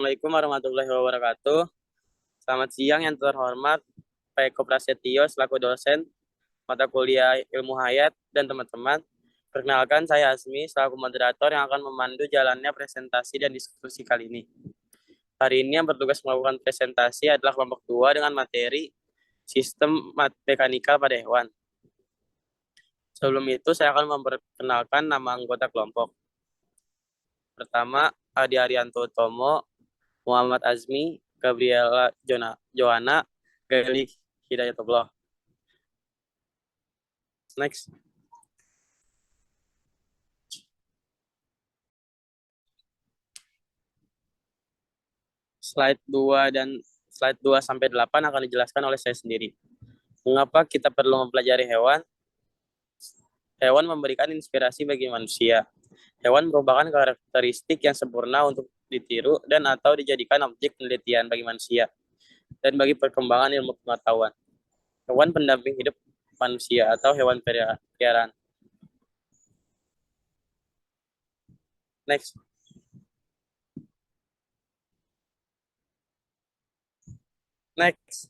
Assalamualaikum warahmatullahi wabarakatuh. Selamat siang yang terhormat Pak Eko Prasetyo selaku dosen mata kuliah Ilmu Hayat dan teman-teman. Perkenalkan saya Asmi selaku moderator yang akan memandu jalannya presentasi dan diskusi kali ini. Hari ini yang bertugas melakukan presentasi adalah kelompok 2 dengan materi sistem mekanikal pada hewan. Sebelum itu saya akan memperkenalkan nama anggota kelompok. Pertama, Adi Arianto Tomo, Muhammad Azmi, Gabriela Joana, Gali Hidayatullah. Next. Slide 2 dan slide 2 sampai 8 akan dijelaskan oleh saya sendiri. Mengapa kita perlu mempelajari hewan? Hewan memberikan inspirasi bagi manusia. Hewan merupakan karakteristik yang sempurna untuk ditiru dan atau dijadikan objek penelitian bagi manusia dan bagi perkembangan ilmu pengetahuan. Hewan pendamping hidup manusia atau hewan peliharaan. Next. Next.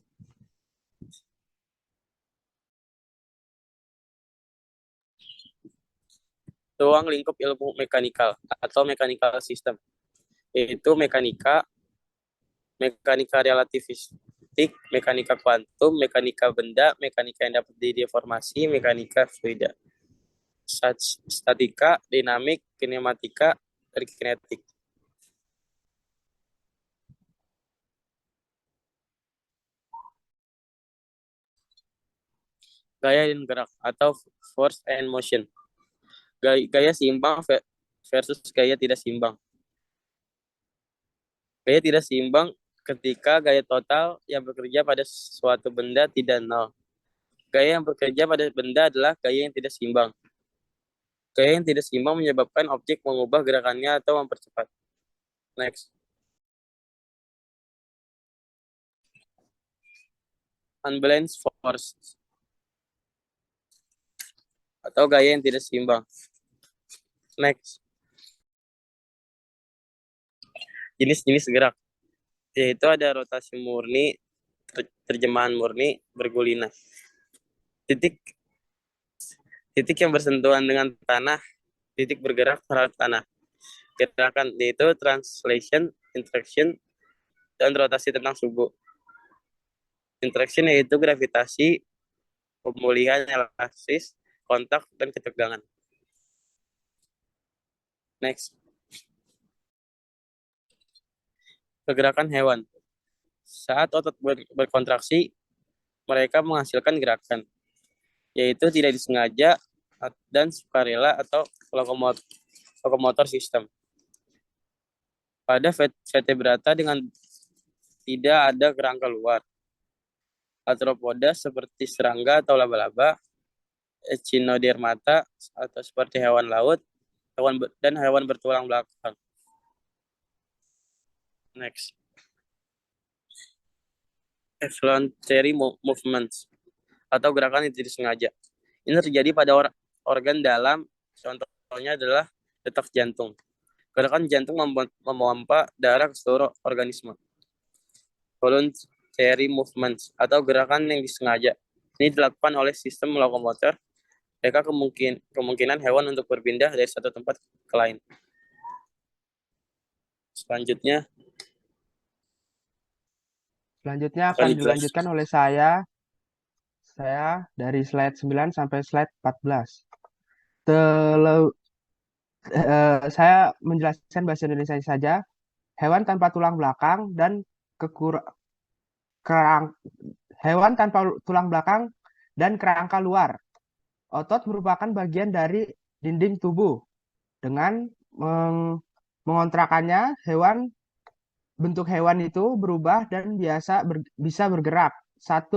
Ruang lingkup ilmu mekanikal atau mechanical system, yaitu mekanika relativistik, mekanika kuantum, mekanika benda, mekanika yang dapat dideformasi, mekanika fluida, statika, dinamik, kinematika, dan kinetik. Gaya dan gerak atau force and motion. Gaya seimbang versus gaya tidak seimbang. Gaya tidak seimbang ketika gaya total yang bekerja pada suatu benda tidak nol. Gaya yang bekerja pada benda adalah gaya yang tidak seimbang. Gaya yang tidak seimbang menyebabkan objek mengubah gerakannya atau mempercepat. Next. Unbalanced force atau gaya yang tidak seimbang. Next. Jenis-jenis gerak, yaitu ada rotasi murni, terjemahan murni, bergulina. Titik yang bersentuhan dengan tanah, titik bergerak terhadap tanah. Gerakan yaitu translation, interaction, dan rotasi tentang suhu. Interaction yaitu gravitasi, pemulihan elastis, kontak, dan ketegangan. Next. Pergerakan hewan. Saat otot berkontraksi, mereka menghasilkan gerakan, yaitu tidak disengaja dan sukarela atau lokomotor sistem. Pada vertebrata dengan tidak ada kerangka luar. Arthropoda seperti serangga atau laba-laba, Echinodermata atau seperti hewan laut, dan hewan bertulang belakang. Next. Voluntary movements atau gerakan yang tidak sengaja. Ini terjadi pada organ dalam, contohnya adalah detak jantung. Gerakan jantung memompa darah ke seluruh organisme. Voluntary movements atau gerakan yang disengaja. Ini dilakukan oleh sistem lokomotor. Mereka kemungkinan hewan untuk berpindah dari satu tempat ke lain. Selanjutnya akan dilanjutkan oleh saya dari slide 9 sampai slide 14. Saya menjelaskan bahasa Indonesia saja. Hewan tanpa tulang belakang dan hewan tanpa tulang belakang dan kerangka luar. Otot merupakan bagian dari dinding tubuh. Dengan mengontrakannya, bentuk hewan itu berubah dan bisa bergerak. Saat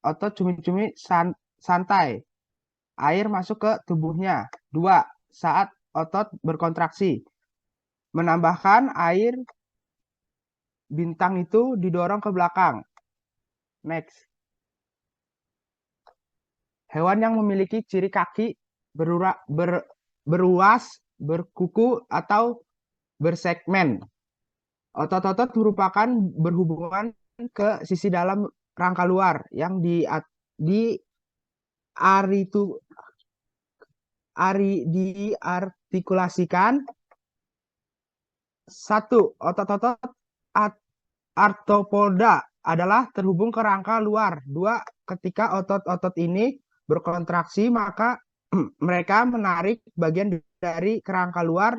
otot cumi-cumi santai, air masuk ke tubuhnya. 2. Saat otot berkontraksi, menambahkan air, bintang itu didorong ke belakang. Next. Hewan yang memiliki ciri kaki beruas, berkuku, atau bersegmen. Otot-otot merupakan berhubungan ke sisi dalam rangka luar yang di aritu, diartikulasikan. Satu, otot-otot arthropoda adalah terhubung ke rangka luar. Dua, ketika otot-otot ini berkontraksi, maka mereka menarik bagian dari kerangka luar,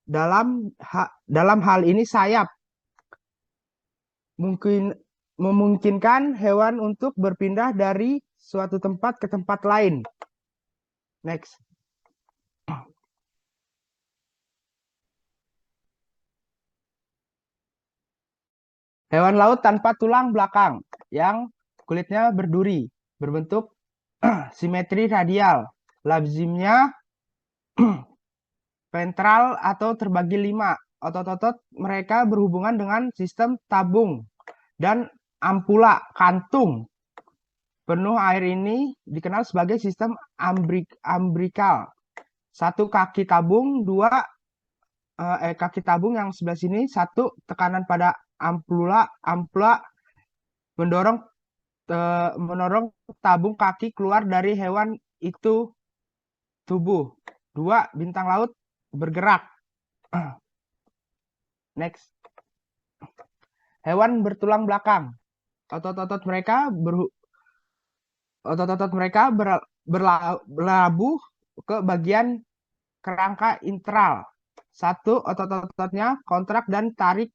dalam hal ini sayap, memungkinkan hewan untuk berpindah dari suatu tempat ke tempat lain. Next. Hewan laut tanpa tulang belakang yang kulitnya berduri, berbentuk simetri radial. Lazimnya ventral atau terbagi 5. Otot-otot mereka berhubungan dengan sistem tabung dan ampula kantung penuh air ini dikenal sebagai sistem ambrikal. Satu kaki tabung, kaki tabung yang sebelah sini, satu tekanan pada ampula mendorong tabung kaki keluar dari hewan itu tubuh. Dua, bintang laut bergerak. Next. Hewan bertulang belakang. Otot-otot mereka berlabuh ke bagian kerangka intral. Satu, otot-ototnya kontrak dan tarik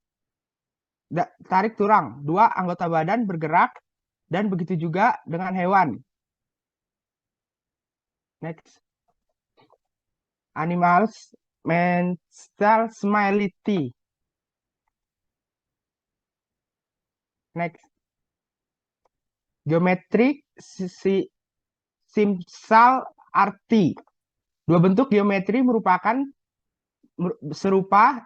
turang. Dua, anggota badan bergerak, dan begitu juga dengan hewan. Next. Animals mental smiley. Next. Geometrik simsal arti. Dua bentuk geometri merupakan serupa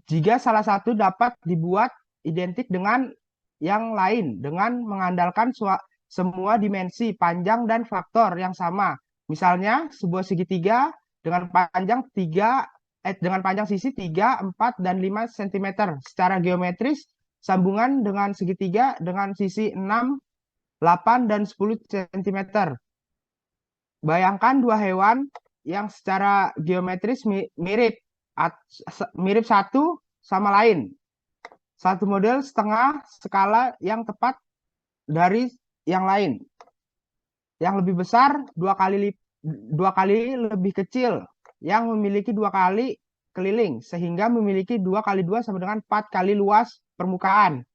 jika salah satu dapat dibuat identik dengan yang lain dengan mengandalkan semua dimensi, panjang, dan faktor yang sama. Misalnya, sebuah segitiga dengan panjang sisi 3, 4, dan 5 cm. Secara geometris, sambungan dengan segitiga dengan sisi 6, 8, dan 10 cm. Bayangkan dua hewan yang secara geometris mirip satu sama lain. Satu model setengah skala yang tepat dari yang lain. Yang lebih besar dua kali lebih kecil, yang memiliki 2 kali keliling, sehingga memiliki 2 kali 2 sama dengan 4 kali luas permukaan.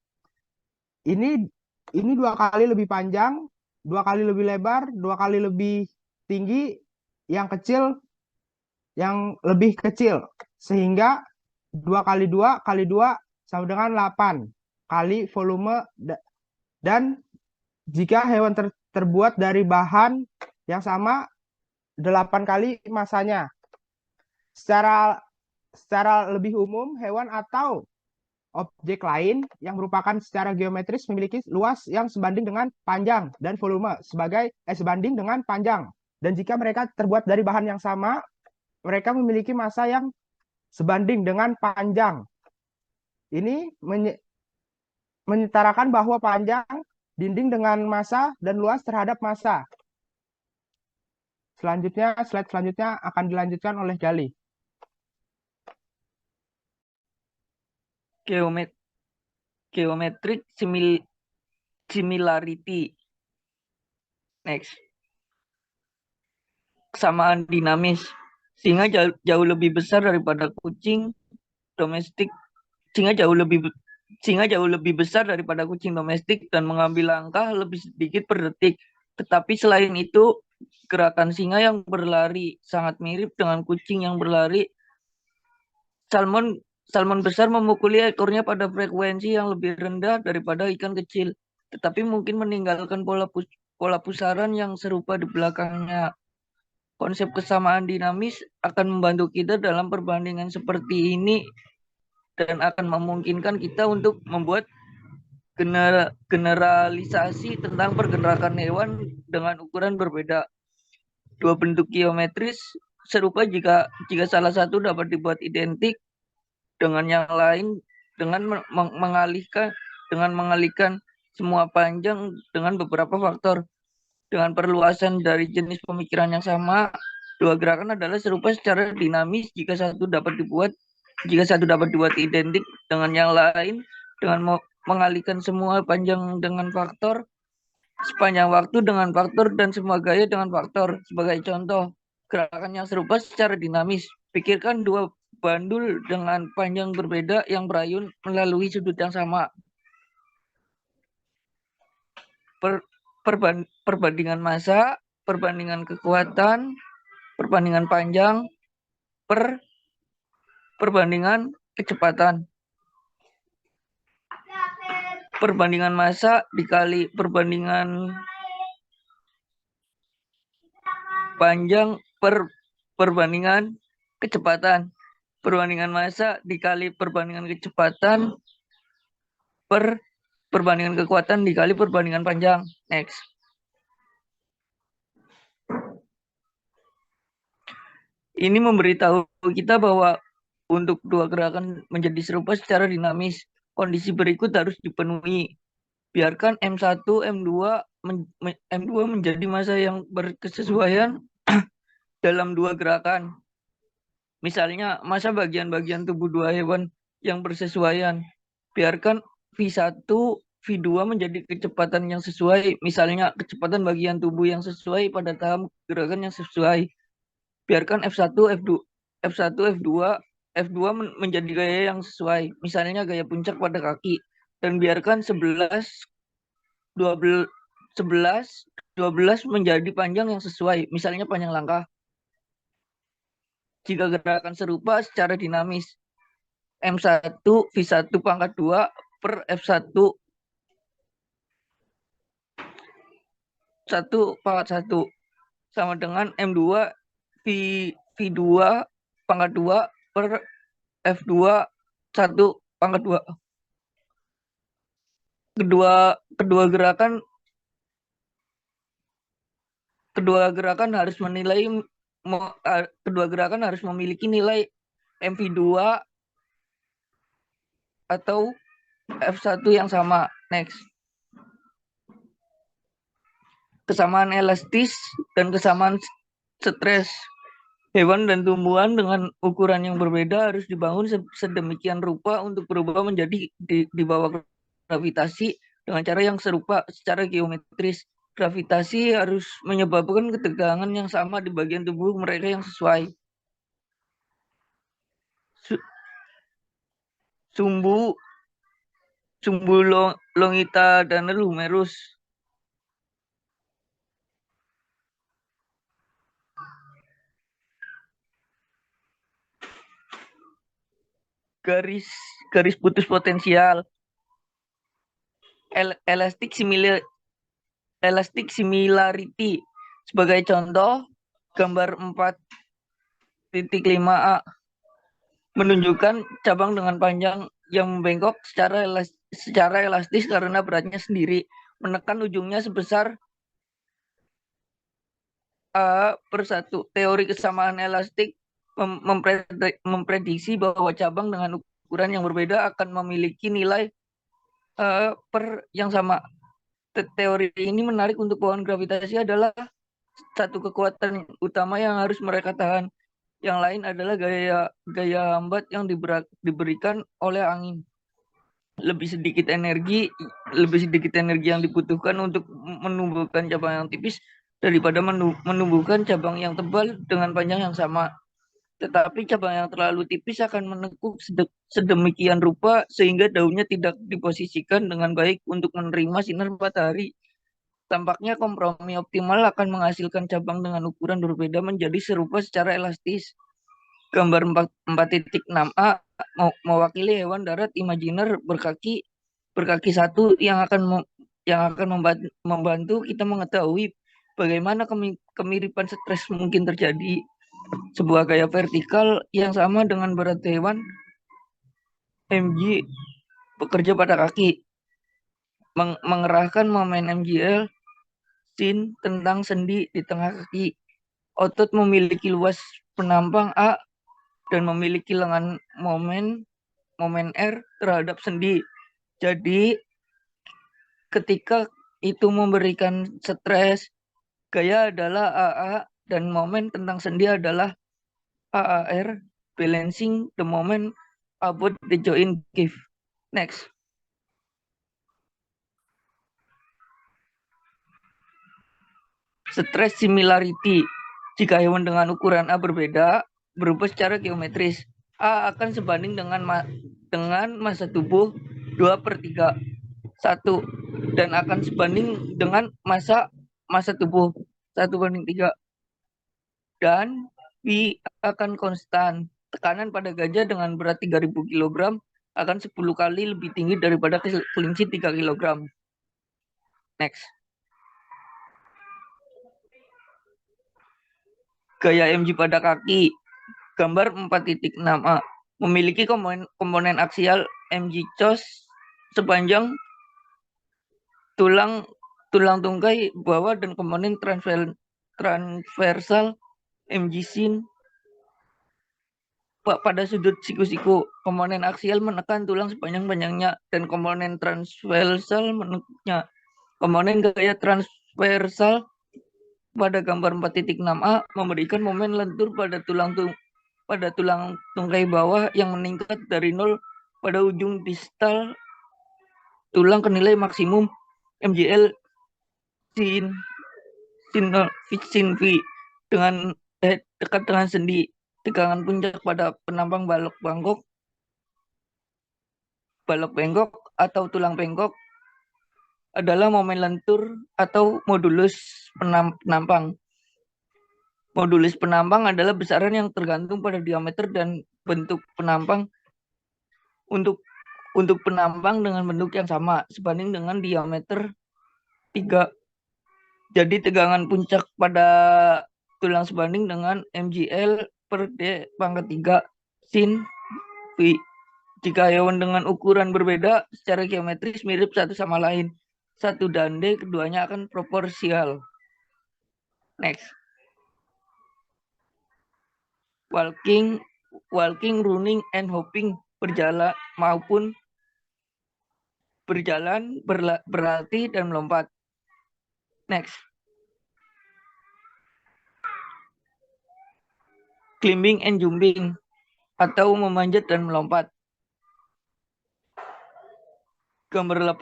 Ini 2 kali lebih panjang, 2 kali lebih lebar, 2 kali lebih tinggi, yang lebih kecil, sehingga 2 kali 2 kali 2 sama dengan 8 kali volume, dan jika hewan terbuat dari bahan yang sama, 8 kali masanya. Secara lebih umum, hewan atau objek lain yang merupakan secara geometris memiliki luas yang sebanding dengan panjang dan volume sebanding dengan panjang. Dan jika mereka terbuat dari bahan yang sama, mereka memiliki massa yang sebanding dengan panjang. Ini menyetarakan bahwa panjang dinding dengan massa dan luas terhadap massa. Slide selanjutnya akan dilanjutkan oleh Gali. Geometric similarity. Next. Kesamaan dinamis. Singa jauh lebih besar daripada kucing domestik. Singa jauh lebih besar daripada kucing domestik dan mengambil langkah lebih sedikit per detik. Tetapi selain itu, gerakan singa yang berlari sangat mirip dengan kucing yang berlari. Salmon besar memukuli ekornya pada frekuensi yang lebih rendah daripada ikan kecil, tetapi mungkin meninggalkan pola pusaran yang serupa di belakangnya. Konsep kesamaan dinamis akan membantu kita dalam perbandingan seperti ini dan akan memungkinkan kita untuk membuat generalisasi tentang pergerakan hewan dengan ukuran berbeda. Dua bentuk geometris serupa jika salah satu dapat dibuat identik dengan yang lain dengan mengalihkan semua panjang dengan beberapa faktor. Dengan perluasan dari jenis pemikiran yang sama, dua gerakan adalah serupa secara dinamis jika satu dapat dibuat identik dengan yang lain dengan mengalihkan semua panjang dengan faktor, sepanjang waktu dengan faktor, dan semua gaya dengan faktor. Sebagai contoh, gerakan yang serupa secara dinamis. Pikirkan dua bandul dengan panjang berbeda yang berayun melalui sudut yang sama. Perbandingan massa, perbandingan kekuatan, perbandingan panjang, perbandingan kecepatan. Perbandingan massa dikali perbandingan panjang perbandingan kecepatan. Perbandingan massa dikali perbandingan kecepatan perbandingan kekuatan dikali perbandingan panjang. Next. Ini memberitahu kita bahwa untuk dua gerakan menjadi serupa secara dinamis, kondisi berikut harus dipenuhi. Biarkan M1, M2 menjadi massa yang berkesesuaian dalam dua gerakan. Misalnya, massa bagian-bagian tubuh dua hewan yang bersesuaian. Biarkan V1, V2 menjadi kecepatan yang sesuai. Misalnya, kecepatan bagian tubuh yang sesuai pada tahap gerakan yang sesuai. Biarkan F1, F2 menjadi gaya yang sesuai. Misalnya gaya puncak pada kaki. Dan biarkan 11, 12 menjadi panjang yang sesuai. Misalnya panjang langkah. Jika gerakan serupa secara dinamis, M1 V1 pangkat 2 per F1 pangkat 1 sama dengan M2 V2 pangkat 2 per F2 1 pangkat 2. Kedua gerakan harus memiliki nilai MV2 atau F1 yang sama. Next. Kesamaan elastis dan kesamaan stres. Hewan dan tumbuhan dengan ukuran yang berbeda harus dibangun sedemikian rupa untuk berubah menjadi di bawah gravitasi dengan cara yang serupa secara geometris. Gravitasi harus menyebabkan ketegangan yang sama di bagian tubuh mereka yang sesuai. Sumbu longita dan humerus. Garis putus potensial. Elastic similarity. Sebagai contoh, gambar 4.5a menunjukkan cabang dengan panjang yang membengkok secara elastis karena beratnya sendiri. Menekan ujungnya sebesar A/1. Teori kesamaan elastik memprediksi bahwa cabang dengan ukuran yang berbeda akan memiliki nilai per yang sama. Teori ini menarik untuk pohon gravitasi adalah satu kekuatan utama yang harus mereka tahan. Yang lain adalah gaya hambat yang diberikan oleh angin. Lebih sedikit energi yang dibutuhkan untuk menumbuhkan cabang yang tipis daripada menumbuhkan cabang yang tebal dengan panjang yang sama. Tetapi cabang yang terlalu tipis akan menekuk sedemikian rupa sehingga daunnya tidak diposisikan dengan baik untuk menerima sinar matahari. Tampaknya kompromi optimal akan menghasilkan cabang dengan ukuran berbeda menjadi serupa secara elastis. Gambar 4.6a mewakili hewan darat imajiner berkaki satu yang akan membantu kita mengetahui bagaimana kemiripan stres mungkin terjadi. Sebuah gaya vertikal yang sama dengan berat hewan mg bekerja pada kaki, mengerahkan momen mgl sin tentang sendi di tengah kaki. Otot memiliki luas penampang A dan memiliki lengan momen momen R terhadap sendi. Jadi ketika itu memberikan stres, gaya adalah AA dan momen tentang sendi adalah AAR, balancing the moment about the joint give. Next. Stress similarity. Jika hewan dengan ukuran A berbeda, berubah secara geometris. A akan sebanding dengan masa tubuh 2/3. 1. Dan akan sebanding dengan masa tubuh 1/3. Dan B akan konstan. Tekanan pada gajah dengan berat 3.000 kg akan 10 kali lebih tinggi daripada kelinci 3 kg. Next. Gaya mg pada kaki. Gambar 4.6a. Memiliki komponen aksial mg cos sepanjang tulang tungkai bawah dan komponen transversal mg sin pada sudut siku-siku. Komponen aksial menekan tulang sepanjang-panjangnya dan komponen transversal menekuknya. Komponen gaya transversal pada gambar 4.6a memberikan momen lentur pada tulang tungkai bawah yang meningkat dari 0 pada ujung distal tulang ke nilai maksimum mgl sin V dengan dekat dengan sendi. Tegangan puncak pada penampang balok bengkok atau tulang bengkok adalah momen lentur atau modulus penampang. Modulus penampang adalah besaran yang tergantung pada diameter dan bentuk penampang untuk penampang dengan bentuk yang sama sebanding dengan diameter 3. Jadi tegangan puncak pada tulang sebanding dengan mgl per d pangkat 3 sin V. Jika hewan dengan ukuran berbeda secara geometris mirip satu sama lain, 1 dan D keduanya akan proporsional. Next. Walking, running, and hopping. Berjalan maupun berjalan, berlatih, dan melompat. Next. Climbing and jumping atau memanjat dan melompat. Gambar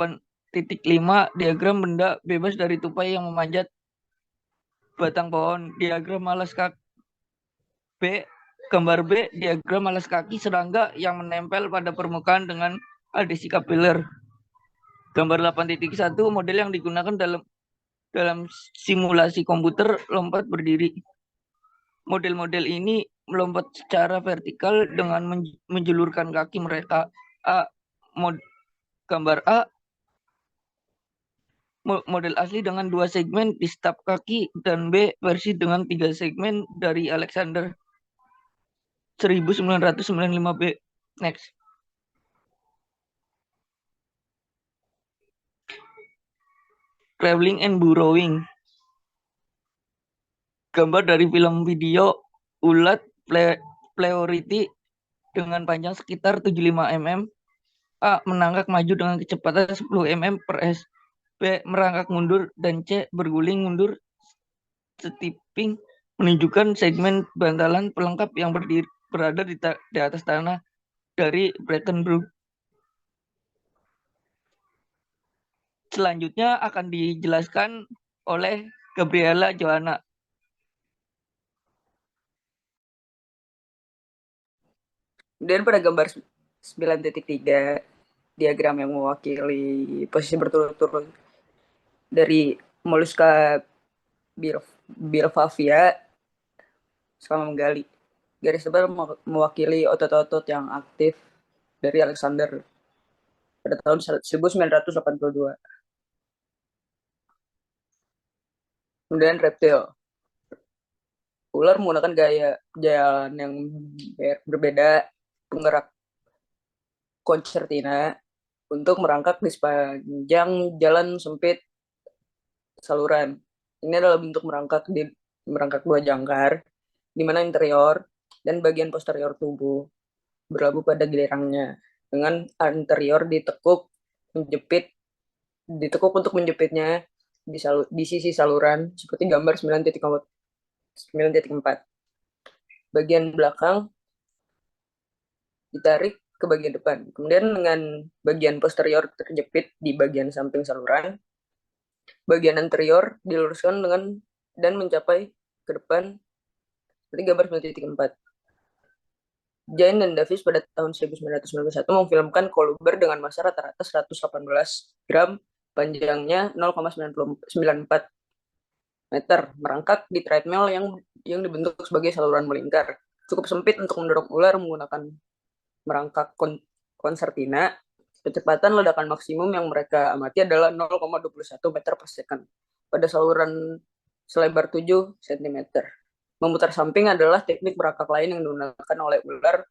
8.5 diagram benda bebas dari tupai yang memanjat batang pohon. Diagram alas kaki B. Gambar B diagram alas kaki serangga yang menempel pada permukaan dengan adhesi kapiler. Gambar 8.1 model yang digunakan dalam simulasi komputer lompat berdiri. Model-model ini melompat secara vertikal dengan menjulurkan kaki mereka. Gambar A, model asli dengan 2 segmen di stap kaki, dan B, versi dengan 3 segmen dari Alexander 1995B. Next. Traveling and burrowing. Gambar dari film video ulat Flaority dengan panjang sekitar 75 mm. A. Menanggak maju dengan kecepatan 10 mm per s. B. Merangkak mundur. Dan C. Berguling mundur stepping menunjukkan segmen bantalan pelengkap yang berada di atas tanah dari Breckenbrook. Selanjutnya akan dijelaskan oleh Gabriela Johanna. Kemudian pada gambar 9.3, diagram yang mewakili posisi berturut-turut dari moluska Bivalvia selama menggali. Garis tebal mewakili otot-otot yang aktif dari Alexander pada tahun 1982. Kemudian reptil. Ular menggunakan gaya jalan yang berbeda, penggerak koncertina untuk merangkak di sepanjang jalan sempit saluran. Ini adalah bentuk merangkak 2 jangkar, di mana interior dan bagian posterior tubuh berlabuh pada gilirangnya. dengan anterior ditekuk untuk menjepitnya di sisi saluran seperti gambar 9.4. Bagian belakang ditarik ke bagian depan. Kemudian dengan bagian posterior terjepit di bagian samping saluran, bagian anterior diluruskan dan mencapai ke depan seperti gambar 9.4. Jane dan Davis pada tahun 1991 memfilmkan koluber dengan massa rata-rata 118 gram, panjangnya 0,94 meter, merangkak di treadmill yang dibentuk sebagai saluran melingkar. Cukup sempit untuk mendorong ular menggunakan merangkak konsertina. Kecepatan ledakan maksimum yang mereka amati adalah 0,21 meter per second pada saluran selebar 7 cm. Memutar samping adalah teknik merangkak lain yang digunakan oleh ular.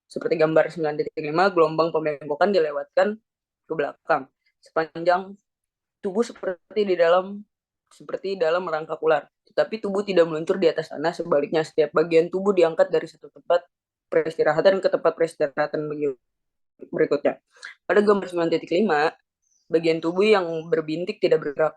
Seperti gambar 9.5, gelombang pembengkokan dilewatkan ke belakang sepanjang tubuh seperti dalam merangkak ular. Tetapi tubuh tidak meluncur di atas tanah, sebaliknya setiap bagian tubuh diangkat dari satu tempat peristirahatan ke tempat peristirahatan berikutnya. Pada gambar 9.5, bagian tubuh yang berbintik tidak bergerak,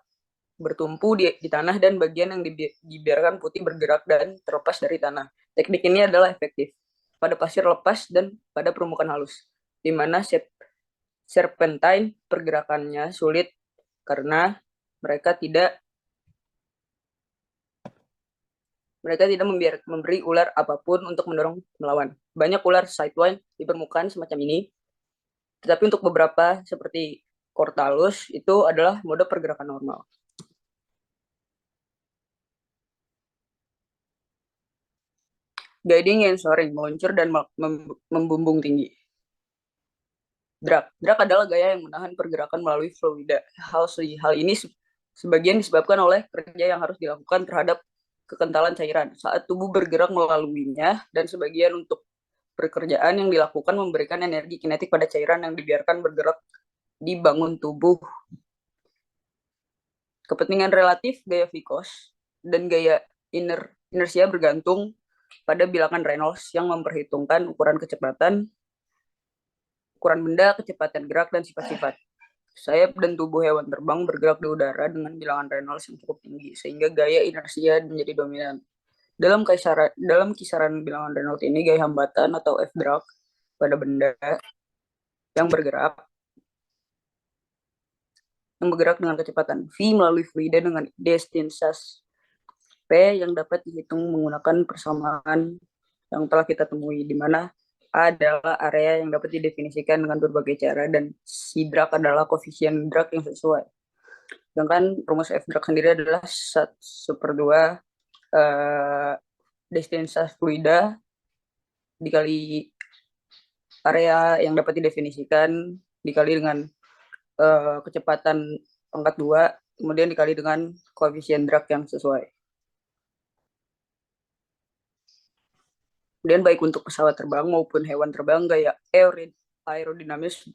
bertumpu di tanah, dan bagian yang dibiarkan putih bergerak dan terlepas dari tanah. Teknik ini adalah efektif pada pasir lepas dan pada permukaan halus, di mana serpentine pergerakannya sulit karena mereka tidak memberi ular apapun untuk mendorong melawan. Banyak ular sidewind di permukaan semacam ini, tetapi untuk beberapa seperti Cortalus itu adalah mode pergerakan normal. Guiding and soaring, meluncur dan membumbung tinggi. Drag adalah gaya yang menahan pergerakan melalui fluida. Hal ini sebagian disebabkan oleh kerja yang harus dilakukan terhadap kekentalan cairan saat tubuh bergerak melaluinya, dan sebagian untuk pekerjaan yang dilakukan memberikan energi kinetik pada cairan yang dibiarkan bergerak di bangun tubuh. Kepentingan relatif gaya Vicos dan gaya inersia bergantung pada bilangan Reynolds yang memperhitungkan ukuran kecepatan, ukuran benda, kecepatan gerak, dan sifat-sifat. Sayap dan tubuh hewan terbang bergerak di udara dengan bilangan Reynolds yang cukup tinggi, sehingga gaya inersia menjadi dominan. Dalam kisaran bilangan Reynolds ini, gaya hambatan atau F-drag pada benda yang bergerak dengan kecepatan v melalui fluida dengan distance P yang dapat dihitung menggunakan persamaan yang telah kita temui, di mana A adalah area yang dapat didefinisikan dengan berbagai cara, dan si drag adalah koefisien drag yang sesuai. Sedangkan rumus F drag sendiri adalah 1/2 distance fluida dikali area yang dapat didefinisikan dikali dengan kecepatan pangkat 2, kemudian dikali dengan koefisien drag yang sesuai. Kemudian baik untuk pesawat terbang maupun hewan terbang, gaya aerodinamis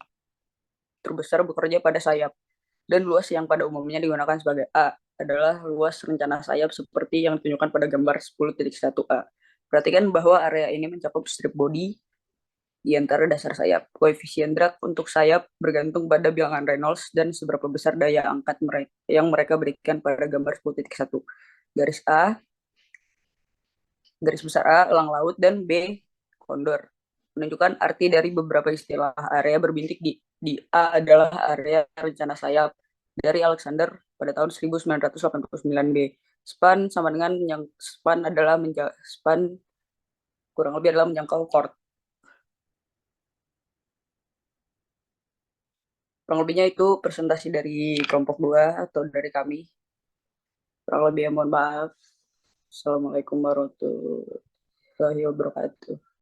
terbesar bekerja pada sayap, dan luas yang pada umumnya digunakan sebagai A adalah luas rencana sayap seperti yang ditunjukkan pada gambar 10.1a. Perhatikan bahwa area ini mencakup strip body di antara dasar sayap. Koefisien drag untuk sayap bergantung pada bilangan Reynolds dan seberapa besar daya angkat yang mereka berikan pada gambar 10.1. Garis besar A, elang laut, dan B, kondor. Menunjukkan arti dari beberapa istilah. Area berbintik di A adalah area rencana sayap dari Alexander pada tahun 1989 B. Span sama dengan span kurang lebih adalah menjangkau chord. Kurang lebihnya itu presentasi dari kelompok 2 atau dari kami. Kurang lebih mohon maaf. Assalamualaikum warahmatullahi wabarakatuh.